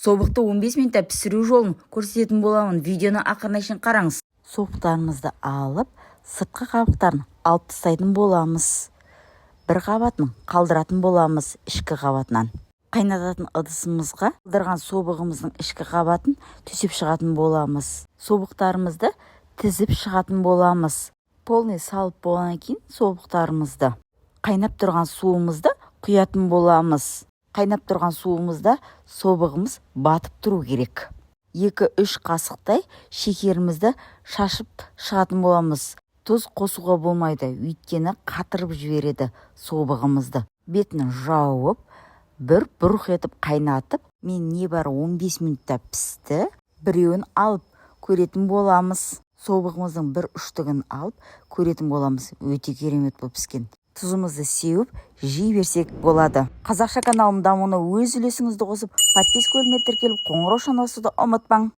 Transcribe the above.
Собықты 15 минутта пісіру жолын көрсететін боламын. Видеоны ақырына шейін қараңыз. Собықтарымызды алып, сыртқы қабықтарын алып тастайтын боламыз. Бір қабатын қалдыратын боламыз ішкі қабатынан. Қайнататын ыдысымызға қалдырған собығымыздың ішкі қабатын төсеп шығатын боламыз. Собықтарымызды тізіп шығатын боламыз. Полный салып болғаннан кейін собықтарымызды қайнап тұрған суымызды құятын боламыз. Қайнап тұрған суымызда собығымыз батып тұру керек. 2-3 қасықтай шекерімізді шашып шығатын боламыз. Тұз қосуға болмайды, өйткені қатырып жібереді собығымызды. Бетін жауып, бір бұрқ етіп қайнатып, мен небәрі 15 минутта пісті. Біреуін алып көретін боламыз. Собығымыздың бір ұштығын алып көретін боламыз. Өте керемет болып піскен. Тұзымызды сеуіп, жей берсек болады. Қазақша каналым дамуына өз үлесіңізді қосып, подписка бөліміне тіркеліп, қоңырау шанын басуды ұмытпаң.